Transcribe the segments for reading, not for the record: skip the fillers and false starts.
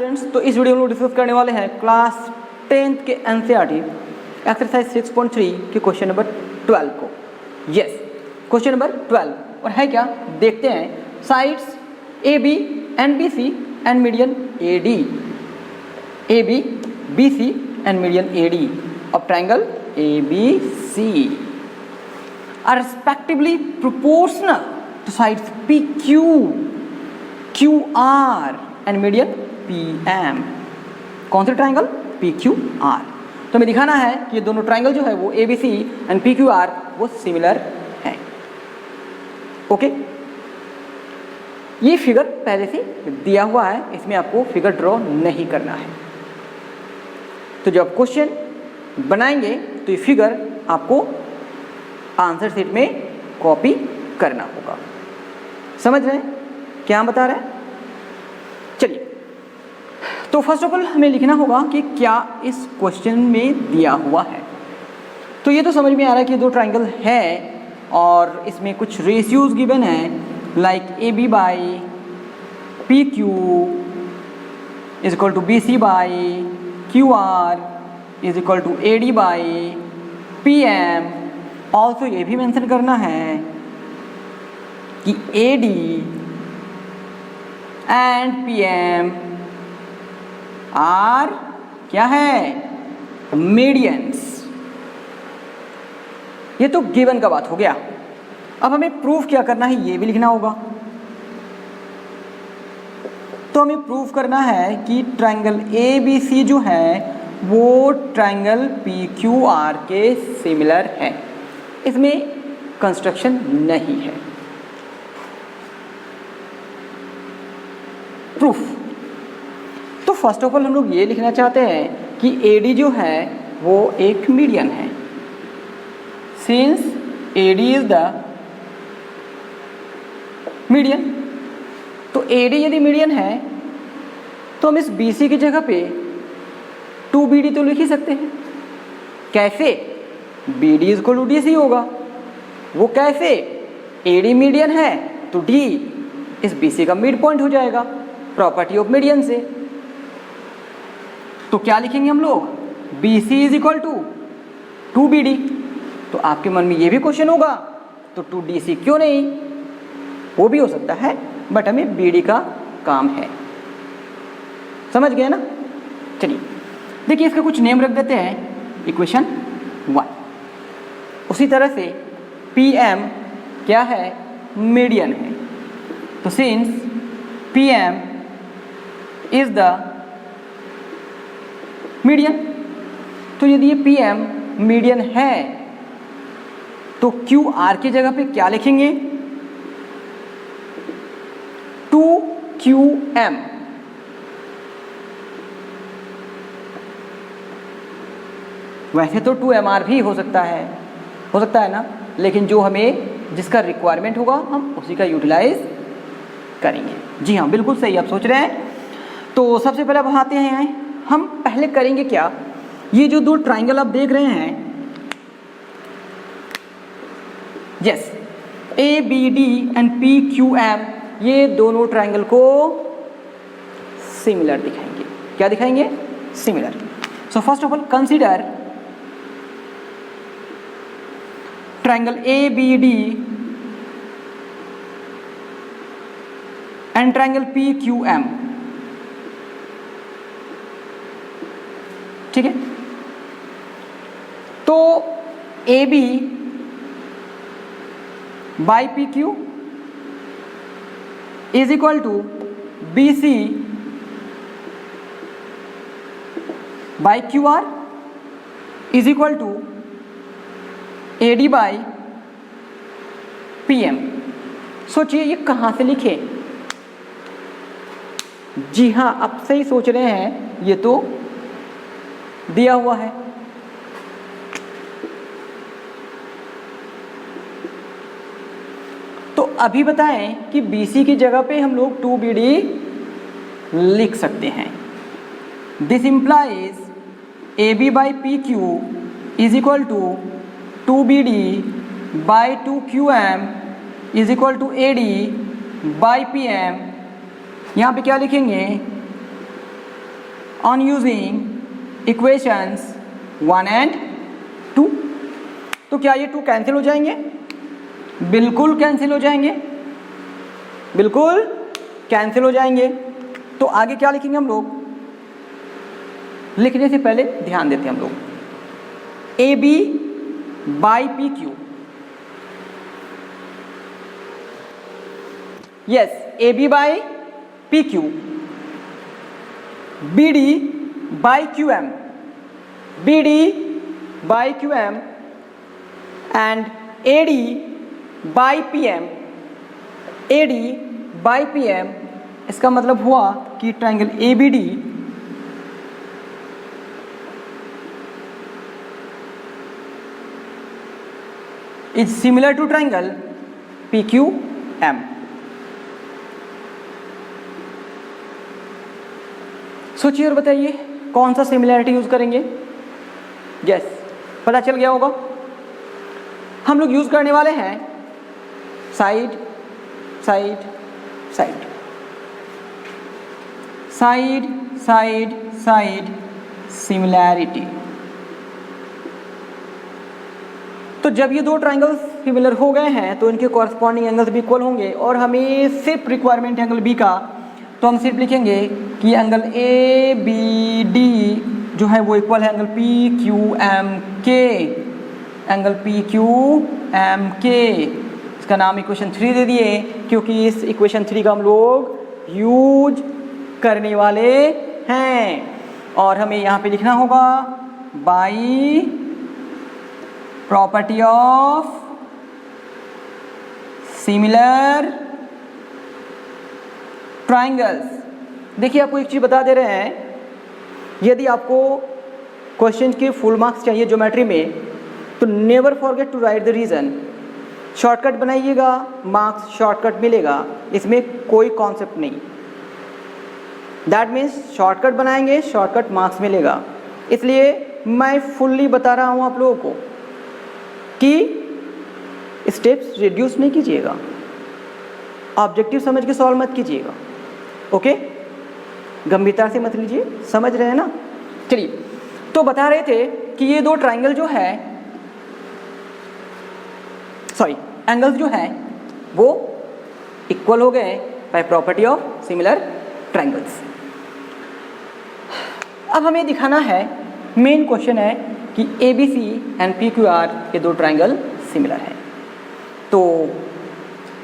Friends, तो इस video में लोग डिस्कस करने वाले हैं क्लास 10th के एनसीईआरटी एक्सरसाइज 6.3 के क्वेश्चन नंबर 12 को। यस, क्वेश्चन नंबर 12 और है क्या, देखते हैं। Sides A B and B C and median A D, A B B C and median A D of triangle A B C are respectively proportional to sides P Q Q R and median P M. कौन से triangle? P Q are. तो हमें दिखाना है कि ये दोनों triangle जो है वो A B C and P Q R वो सिमिलर हैं। ओके, ये फिगर पहले से दिया हुआ है, इसमें आपको फिगर ड्रॉ नहीं करना है। तो जब क्वेश्चन बनाएंगे तो ये फिगर आपको आंसर शीट में कॉपी करना होगा। समझ रहे हैं क्या हम बता रहे हैं? चलिए, तो फर्स्ट ऑफ ऑल हमें लिखना होगा कि क्या इस क्वेश्चन में दिया हुआ है। तो ये तो समझ में आ रहा है कि दो ट्राइंगल है और इसमें कुछ रेशियोज गिवन है, like A B by P Q is equal to B C by Q R is equal to A D by P M. Also ये भी मेंशन करना है कि A D and P M are क्या है? Medians. ये तो given का बात हो गया। अब हमें प्रूफ क्या करना है ये भी लिखना होगा। तो हमें प्रूफ करना है कि ट्राइंगल ए बी सी जो है वो ट्राइंगल पी क्यू आर के सिमिलर है, इसमें कंस्ट्रक्शन नहीं है। प्रूफ, तो फर्स्ट ऑफ ऑल हम लोग ये लिखना चाहते हैं कि ए डी जो है वो एक मीडियन है। Since A D is the median, तो ए डी यदि मीडियन है तो हम इस बी सी की जगह पे 2BD तो लिख ही सकते हैं। कैसे? B D is to D C होगा। वो कैसे? ए डी मीडियन है तो डी इस बी सी का मिड पॉइंट हो जाएगा प्रॉपर्टी ऑफ मीडियन से। तो क्या लिखेंगे हम लोग? B C is equal to 2BD। तो आपके मन में ये भी क्वेश्चन होगा तो 2DC क्यों नहीं? वो भी हो सकता है, बट हमें BD का काम है। समझ गए ना? चलिए देखिए, इसका कुछ नेम रख देते हैं। इक्वेशन 1। उसी तरह से PM क्या है? मीडियन है। तो since PM is the median, तो यदि ये PM मीडियन है तो QR की जगह पे क्या लिखेंगे? 2QM। वैसे तो 2MR भी हो सकता है ना, लेकिन जो हमें जिसका रिक्वायरमेंट होगा हम उसी का यूटिलाइज करेंगे। जी हाँ, बिल्कुल सही आप सोच रहे हैं। तो सबसे पहले अब आते हैं, हम पहले करेंगे क्या, ये जो दो ट्राइंगल आप देख रहे हैं, yes, A B D and P Q M, ये दोनों ट्राइंगल को सिमिलर दिखाएंगे। क्या दिखाएंगे? Similar. So first of all consider triangle A B D and triangle P Q M. ठीक है, तो A B by P Q is equal to B C by Q R is equal to A D by P M. सोचिए ये कहाँ से लिखे? जी हाँ, आप सही सोच रहे हैं, ये तो दिया हुआ है। तो अभी बताएं कि BC की जगह पे हम लोग 2BD लिख सकते हैं। This implies AB by PQ is equal to 2BD by 2QM is equal to AD by PM। यहाँ पे क्या लिखेंगे? On using equations 1 and 2। तो क्या ये 2 कैंसिल हो जाएंगे? बिल्कुल कैंसिल हो जाएंगे, बिल्कुल कैंसिल हो जाएंगे। तो आगे क्या लिखेंगे हम लोग? लिखने से पहले ध्यान देते हैं हम लोग, A B by P Q. Yes, A B by P Q, B D by Q M, B D by Q M and A D by P M, A D by P M. इसका मतलब हुआ कि triangle A B D is similar to triangle P Q M. सोचिए और बताइए कौन सा similarity use करेंगे? यस, पता चल गया होगा। हम लोग यूज करने वाले हैं side side side, side side side similarity. तो जब ये दो ट्रायंगल्स सिमिलर हो गए हैं तो इनके कॉरस्पॉन्डिंग एंगल्स भी इक्वल होंगे, और हमें सिर्फ रिक्वायरमेंट एंगल बी का, तो हम सिर्फ लिखेंगे कि एंगल ए बी डी जो है वो इक्वल है एंगल पी क्यू एम के, एंगल पी क्यू एम के। इसका नाम इक्वेशन 3 दे दिए क्योंकि इस इक्वेशन 3 का हम लोग यूज करने वाले हैं। और हमें यहाँ पे लिखना होगा by property of similar triangles. देखिए आपको एक चीज़ बता दे रहे हैं, यदि आपको क्वेश्चन के फुल मार्क्स चाहिए ज्योमेट्री में तो never forget to write the reason. Shortcut बनाइएगा, मार्क्स शॉर्टकट मिलेगा, इसमें कोई कॉन्सेप्ट नहीं। दैट मीन्स शॉर्टकट बनाएंगे, शॉर्टकट मार्क्स मिलेगा। इसलिए मैं फुल्ली बता रहा हूँ आप लोगों को कि स्टेप्स रिड्यूस नहीं कीजिएगा, ऑब्जेक्टिव समझ के सॉल्व मत कीजिएगा। ओके, गंभीरता से मत लीजिए, समझ रहे हैं ना? चलिए, तो बता रहे थे कि ये दो ट्रायंगल जो है, सॉरी एंगल्स जो हैं वो इक्वल हो गए by property of similar triangles. अब हमें दिखाना है, मेन क्वेश्चन है कि A B C and P Q R ये दो ट्रायंगल सिमिलर हैं। तो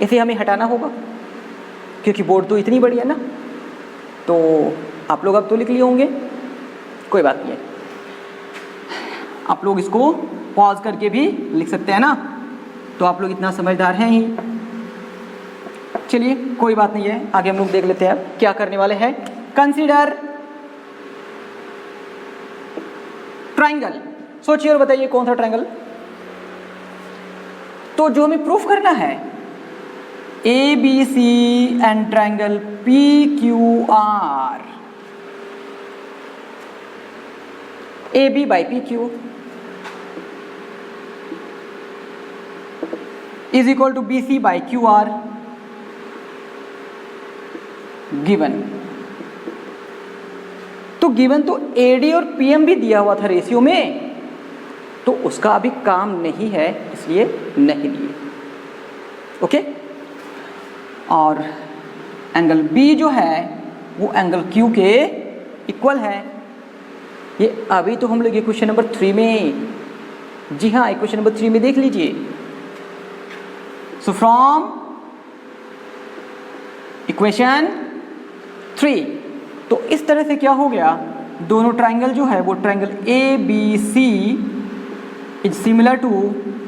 इसे हमें हटाना होगा क्योंकि बोर्ड तो इतनी बड़ी है ना। तो आप लोग अब तो लिख लिए होंगे, कोई बात नहीं है, आप लोग इसको पॉज करके भी लिख सकते हैं ना, तो आप लोग इतना समझदार हैं ही। चलिए कोई बात नहीं है, आगे हम लोग देख लेते हैं क्या करने वाले हैं। Consider triangle. सोचिए और बताइए कौन सा ट्रायंगल। तो जो हमें प्रूफ करना है, A B C and triangle P Q R, A B by P Q is equal to B C by Q R given. तो गिवन तो ए डी और पी एम भी दिया हुआ था रेशियो में, तो उसका अभी काम नहीं है इसलिए नहीं लिए। ओके, और एंगल बी जो है वो एंगल क्यू के इक्वल है। ये अभी तो हम लोग इक्वेशन नंबर 3 में, जी हाँ इक्वेशन नंबर 3 में देख लीजिए। सो फ्रॉम इक्वेशन 3, तो इस तरह से क्या हो गया, दोनों ट्रायंगल जो है वो triangle A B C is similar to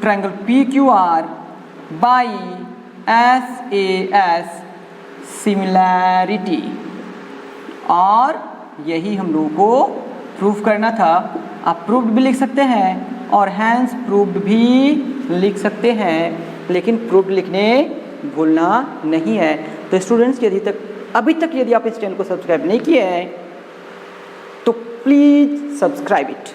triangle P Q R by S A S similarity, और यही हम लोगों को प्रूफ करना था। आप प्रूव्ड भी लिख सकते हैं और हैंस प्रूव्ड भी लिख सकते हैं, लेकिन प्रूव्ड लिखने भूलना नहीं है। तो स्टूडेंट्स अभी तक यदि आप इस चैनल को सब्सक्राइब नहीं किए हैं तो प्लीज़ सब्सक्राइब इट।